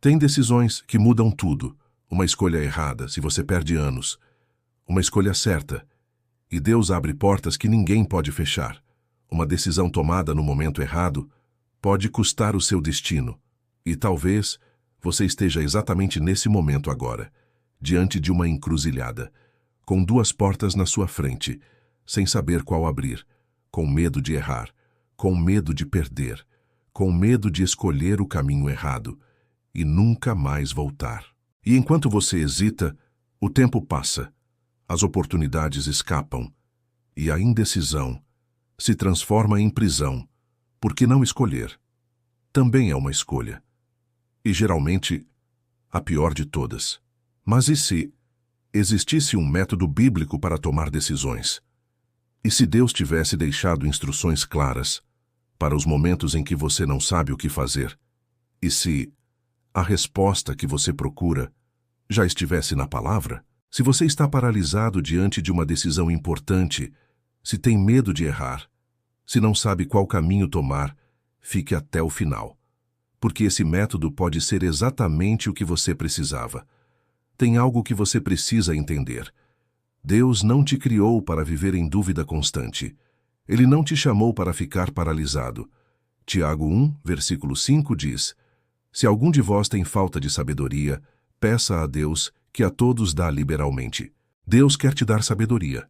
Tem decisões que mudam tudo. Uma escolha errada, se você perde anos. Uma escolha certa, e Deus abre portas que ninguém pode fechar. Uma decisão tomada no momento errado pode custar o seu destino. E talvez você esteja exatamente nesse momento agora, diante de uma encruzilhada, com duas portas na sua frente, sem saber qual abrir, com medo de errar, com medo de perder, com medo de escolher o caminho errado e nunca mais voltar. E enquanto você hesita, o tempo passa, as oportunidades escapam e a indecisão se transforma em prisão, porque não escolher também é uma escolha. E geralmente, a pior de todas. Mas e se existisse um método bíblico para tomar decisões? E se Deus tivesse deixado instruções claras para os momentos em que você não sabe o que fazer? E se a resposta que você procura já estivesse na palavra? Se você está paralisado diante de uma decisão importante, se tem medo de errar, se não sabe qual caminho tomar, fique até o final. Porque esse método pode ser exatamente o que você precisava. Tem algo que você precisa entender. Deus não te criou para viver em dúvida constante. Ele não te chamou para ficar paralisado. Tiago 1, versículo 5 diz: Se algum de vós tem falta de sabedoria, peça a Deus, que a todos dá liberalmente. Deus quer te dar sabedoria.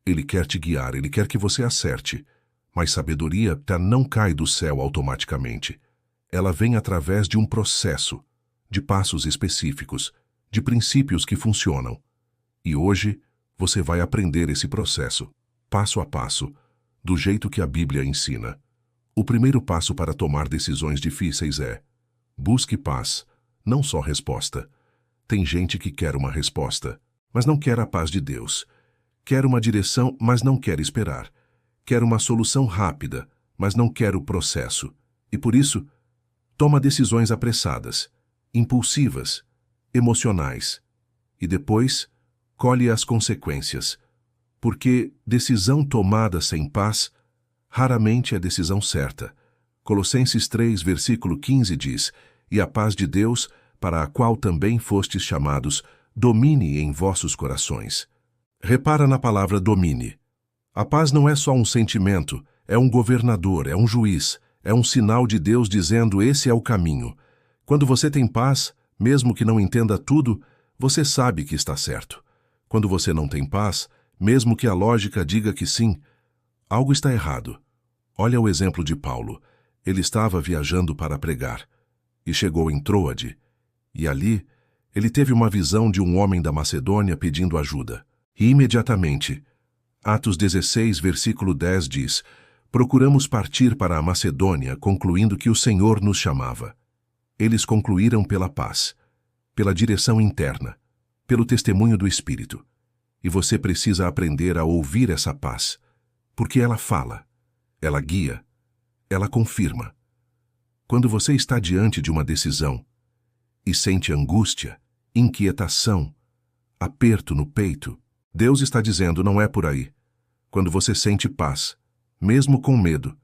Ele quer te guiar, Ele quer que você acerte. Mas sabedoria não cai do céu automaticamente. Ela vem através de um processo, de passos específicos, de princípios que funcionam. E hoje, você vai aprender esse processo, passo a passo, do jeito que a Bíblia ensina. O primeiro passo para tomar decisões difíceis é: busque paz, não só resposta. Tem gente que quer uma resposta, mas não quer a paz de Deus. Quer uma direção, mas não quer esperar. Quer uma solução rápida, mas não quer o processo. E por isso, toma decisões apressadas, impulsivas, emocionais. E depois, colhe as consequências. Porque decisão tomada sem paz raramente é decisão certa. Colossenses 3, versículo 15 diz: E a paz de Deus, para a qual também fostes chamados, domine em vossos corações. Repara na palavra domine. A paz não é só um sentimento, é um governador, é um juiz, é um sinal de Deus dizendo: esse é o caminho. Quando você tem paz, mesmo que não entenda tudo, você sabe que está certo. Quando você não tem paz, mesmo que a lógica diga que sim, algo está errado. Olha o exemplo de Paulo. Ele estava viajando para pregar e chegou em Troade. E ali, ele teve uma visão de um homem da Macedônia pedindo ajuda. E imediatamente, Atos 16, versículo 10 diz: Procuramos partir para a Macedônia, concluindo que o Senhor nos chamava. Eles concluíram pela paz, pela direção interna, pelo testemunho do Espírito. E você precisa aprender a ouvir essa paz, porque ela fala, ela guia, ela confirma. Quando você está diante de uma decisão e sente angústia, inquietação, aperto no peito, Deus está dizendo: não é por aí. Quando você sente paz, mesmo com medo,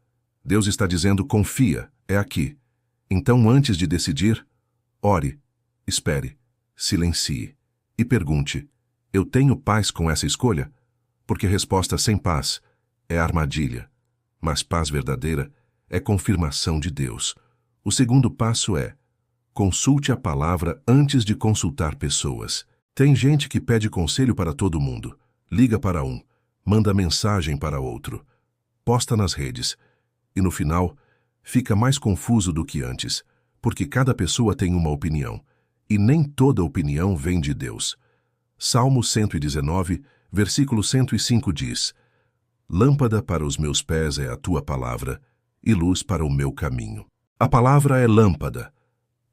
Deus está dizendo: confia, é aqui. Então, antes de decidir, ore, espere, silencie e pergunte: eu tenho paz com essa escolha? Porque resposta sem paz é armadilha, mas paz verdadeira é confirmação de Deus. O segundo passo é: consulte a palavra antes de consultar pessoas. Tem gente que pede conselho para todo mundo, liga para um, manda mensagem para outro, posta nas redes, e no final, fica mais confuso do que antes, porque cada pessoa tem uma opinião, e nem toda opinião vem de Deus. Salmo 119, versículo 105 diz: Lâmpada para os meus pés é a tua palavra, e luz para o meu caminho. A palavra é lâmpada,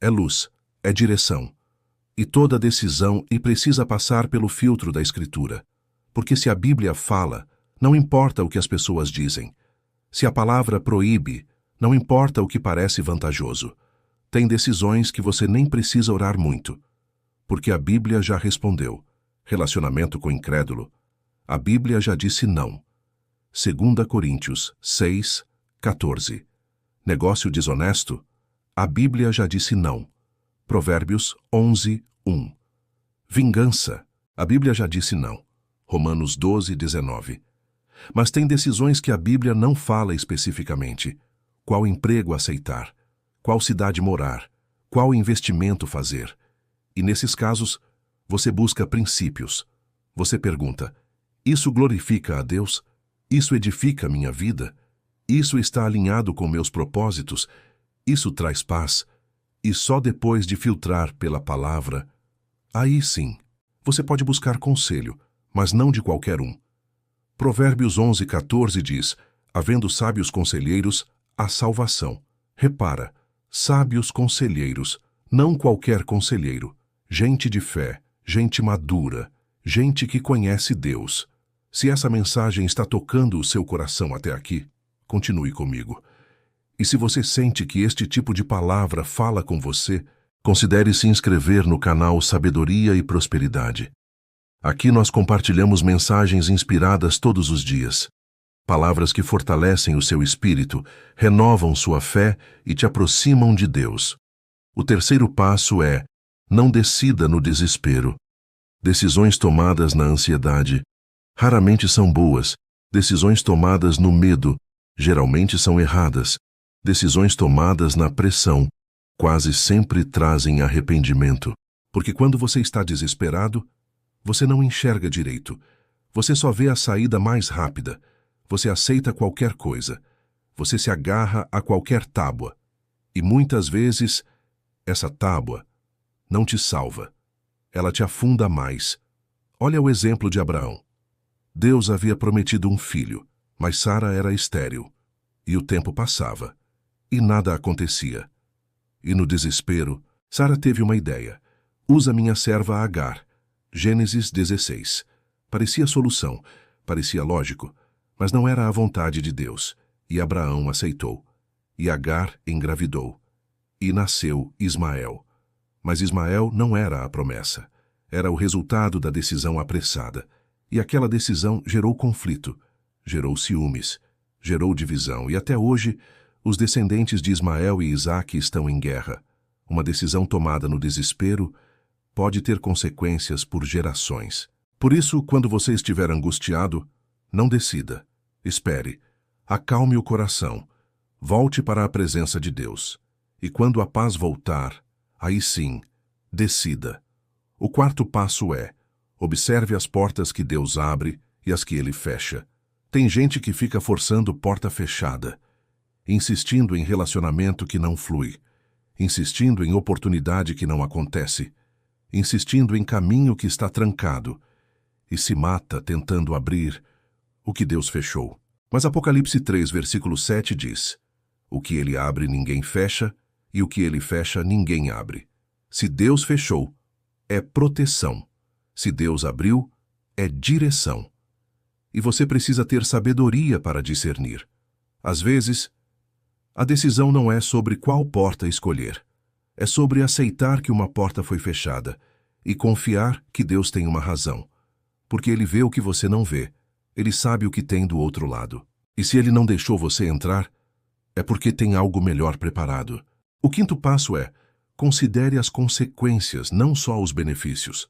é luz, é direção. E toda decisão precisa passar pelo filtro da Escritura. Porque se a Bíblia fala, não importa o que as pessoas dizem. Se a palavra proíbe, não importa o que parece vantajoso. Tem decisões que você nem precisa orar muito, porque a Bíblia já respondeu. Relacionamento com incrédulo, a Bíblia já disse não. 2 Coríntios 6, 14. Negócio desonesto, a Bíblia já disse não. Provérbios 11, 1. Vingança. A Bíblia já disse não. Romanos 12, 19. Mas tem decisões que a Bíblia não fala especificamente. Qual emprego aceitar? Qual cidade morar? Qual investimento fazer? E nesses casos, você busca princípios. Você pergunta: isso glorifica a Deus? Isso edifica minha vida? Isso está alinhado com meus propósitos? Isso traz paz? E só depois de filtrar pela palavra, aí sim, você pode buscar conselho, mas não de qualquer um. Provérbios 11, 14 diz: havendo sábios conselheiros, há salvação. Repara, sábios conselheiros, não qualquer conselheiro. Gente de fé, gente madura, gente que conhece Deus. Se essa mensagem está tocando o seu coração até aqui, continue comigo. E se você sente que este tipo de palavra fala com você, considere se inscrever no canal Sabedoria e Prosperidade. Aqui nós compartilhamos mensagens inspiradas todos os dias. Palavras que fortalecem o seu espírito, renovam sua fé e te aproximam de Deus. O terceiro passo é: não decida no desespero. Decisões tomadas na ansiedade raramente são boas. Decisões tomadas no medo geralmente são erradas. Decisões tomadas na pressão quase sempre trazem arrependimento. Porque quando você está desesperado, você não enxerga direito. Você só vê a saída mais rápida. Você aceita qualquer coisa. Você se agarra a qualquer tábua. E muitas vezes, essa tábua não te salva. Ela te afunda mais. Olha o exemplo de Abraão. Deus havia prometido um filho, mas Sara era estéril. E o tempo passava. E nada acontecia. E no desespero, Sara teve uma ideia. Usa minha serva Agar. Gênesis 16. Parecia solução, parecia lógico, mas não era a vontade de Deus. E Abraão aceitou. E Agar engravidou. E nasceu Ismael. Mas Ismael não era a promessa. Era o resultado da decisão apressada. E aquela decisão gerou conflito, gerou ciúmes, gerou divisão. E até hoje, os descendentes de Ismael e Isaque estão em guerra. Uma decisão tomada no desespero pode ter consequências por gerações. Por isso, quando você estiver angustiado, não decida. Espere. Acalme o coração. Volte para a presença de Deus. E quando a paz voltar, aí sim, decida. O quarto passo é: observe as portas que Deus abre e as que Ele fecha. Tem gente que fica forçando porta fechada, insistindo em relacionamento que não flui, insistindo em oportunidade que não acontece, insistindo em caminho que está trancado, e se mata tentando abrir o que Deus fechou. Mas Apocalipse 3, versículo 7 diz: o que Ele abre ninguém fecha, e o que Ele fecha ninguém abre. Se Deus fechou, é proteção. Se Deus abriu, é direção. E você precisa ter sabedoria para discernir. Às vezes, a decisão não é sobre qual porta escolher. É sobre aceitar que uma porta foi fechada e confiar que Deus tem uma razão. Porque Ele vê o que você não vê. Ele sabe o que tem do outro lado. E se Ele não deixou você entrar, é porque tem algo melhor preparado. O quinto passo é: considere as consequências, não só os benefícios.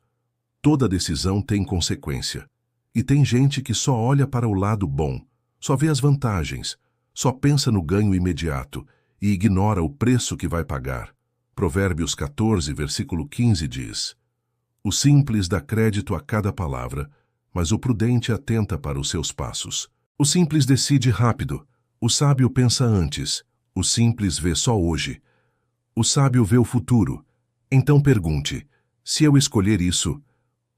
Toda decisão tem consequência. E tem gente que só olha para o lado bom, só vê as vantagens, só pensa no ganho imediato e ignora o preço que vai pagar. Provérbios 14, versículo 15 diz: o simples dá crédito a cada palavra, mas o prudente atenta para os seus passos. O simples decide rápido, o sábio pensa antes, o simples vê só hoje. O sábio vê o futuro. Então pergunte: se eu escolher isso,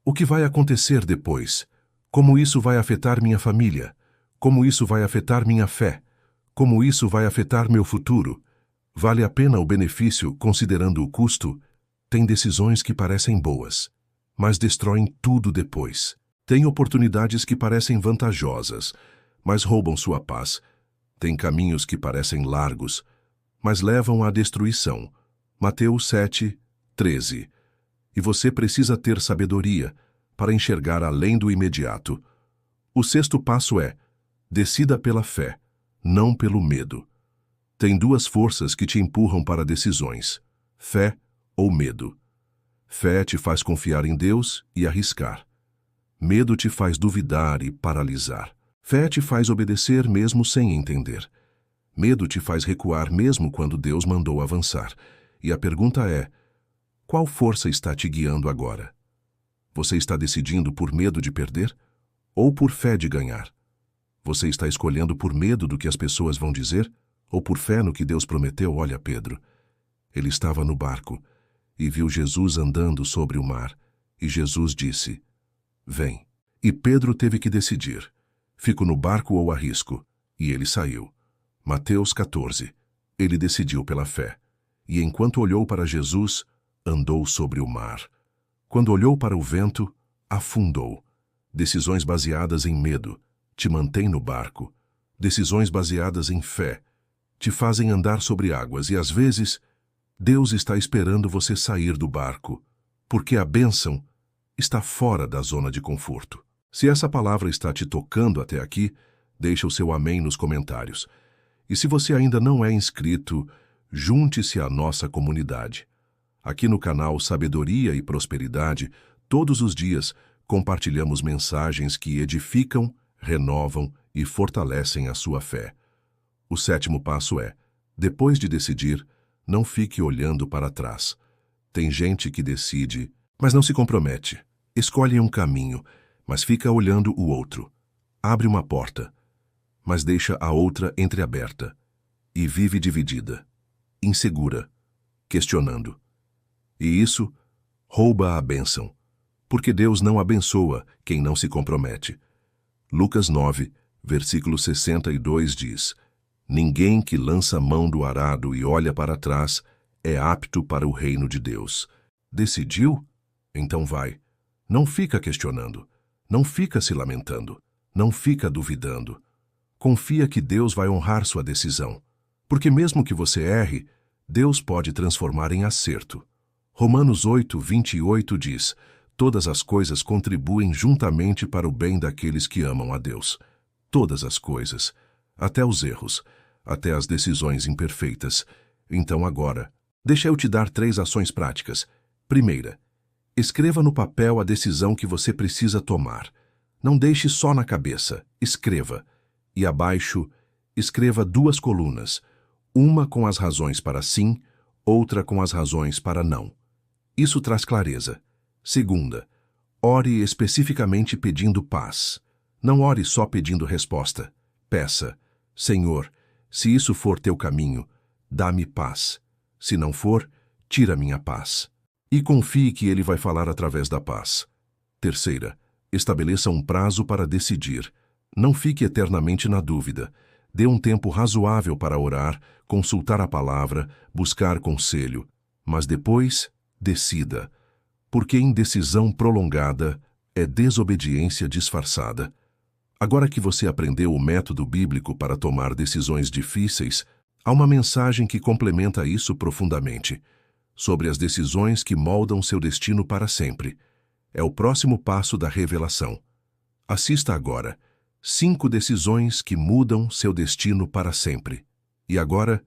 o que vai acontecer depois? Como isso vai afetar minha família? Como isso vai afetar minha fé? Como isso vai afetar meu futuro? Vale a pena o benefício considerando o custo? Tem decisões que parecem boas, mas destroem tudo depois. Tem oportunidades que parecem vantajosas, mas roubam sua paz. Tem caminhos que parecem largos, mas levam à destruição. Mateus 7, 13. E você precisa ter sabedoria para enxergar além do imediato. O sexto passo é: decida pela fé, não pelo medo. Tem duas forças que te empurram para decisões: fé ou medo? Fé te faz confiar em Deus e arriscar. Medo te faz duvidar e paralisar. Fé te faz obedecer mesmo sem entender. Medo te faz recuar mesmo quando Deus mandou avançar. E a pergunta é: qual força está te guiando agora? Você está decidindo por medo de perder ou por fé de ganhar? Você está escolhendo por medo do que as pessoas vão dizer ou por fé no que Deus prometeu? Olha Pedro. Ele estava no barco e viu Jesus andando sobre o mar. E Jesus disse: vem. E Pedro teve que decidir: fico no barco ou arrisco? E ele saiu. Mateus 14. Ele decidiu pela fé. E enquanto olhou para Jesus, andou sobre o mar. Quando olhou para o vento, afundou. Decisões baseadas em medo te mantêm no barco. Decisões baseadas em fé te fazem andar sobre águas e, às vezes, Deus está esperando você sair do barco, porque a bênção está fora da zona de conforto. Se essa palavra está te tocando até aqui, deixa o seu amém nos comentários. E se você ainda não é inscrito, junte-se à nossa comunidade. Aqui no canal Sabedoria e Prosperidade, todos os dias compartilhamos mensagens que edificam, renovam e fortalecem a sua fé. O 7º passo é: depois de decidir, não fique olhando para trás. Tem gente que decide, mas não se compromete. Escolhe um caminho, mas fica olhando o outro. Abre uma porta, mas deixa a outra entreaberta. E vive dividida, insegura, questionando. E isso rouba a bênção, porque Deus não abençoa quem não se compromete. Lucas 9, versículo 62 diz: ninguém que lança a mão do arado e olha para trás é apto para o reino de Deus. Decidiu? Então vai. Não fica questionando. Não fica se lamentando. Não fica duvidando. Confia que Deus vai honrar sua decisão. Porque mesmo que você erre, Deus pode transformar em acerto. Romanos 8, 28 diz: todas as coisas contribuem juntamente para o bem daqueles que amam a Deus. Todas as coisas, até os erros, até as decisões imperfeitas. Então agora, deixa eu te dar 3 ações práticas. Primeira, escreva no papel a decisão que você precisa tomar. Não deixe só na cabeça, escreva. E abaixo, escreva 2 colunas, uma com as razões para sim, outra com as razões para não. Isso traz clareza. Segunda, ore especificamente pedindo paz. Não ore só pedindo resposta. Peça: Senhor, se isso for teu caminho, dá-me paz. Se não for, tira minha paz. E confie que Ele vai falar através da paz. Terceira, estabeleça um prazo para decidir. Não fique eternamente na dúvida. Dê um tempo razoável para orar, consultar a palavra, buscar conselho. Mas depois, decida. Porque indecisão prolongada é desobediência disfarçada. Agora que você aprendeu o método bíblico para tomar decisões difíceis, há uma mensagem que complementa isso profundamente, sobre as decisões que moldam seu destino para sempre. É o próximo passo da revelação. Assista agora: 5 decisões que mudam seu destino para sempre. E agora,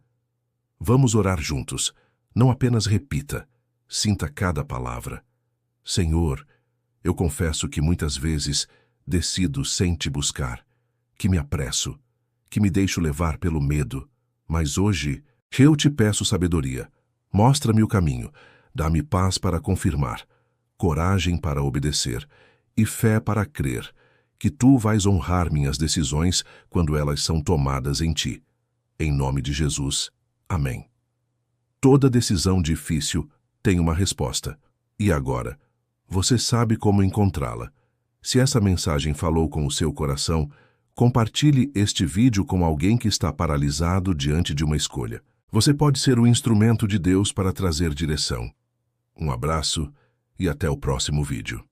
vamos orar juntos. Não apenas repita, sinta cada palavra. Senhor, eu confesso que muitas vezes decido sem te buscar, que me apresso, que me deixo levar pelo medo. Mas hoje, eu te peço sabedoria. Mostra-me o caminho, dá-me paz para confirmar, coragem para obedecer e fé para crer que tu vais honrar minhas decisões quando elas são tomadas em ti. Em nome de Jesus. Amém. Toda decisão difícil tem uma resposta. E agora, você sabe como encontrá-la. Se essa mensagem falou com o seu coração, compartilhe este vídeo com alguém que está paralisado diante de uma escolha. Você pode ser o instrumento de Deus para trazer direção. Um abraço e até o próximo vídeo.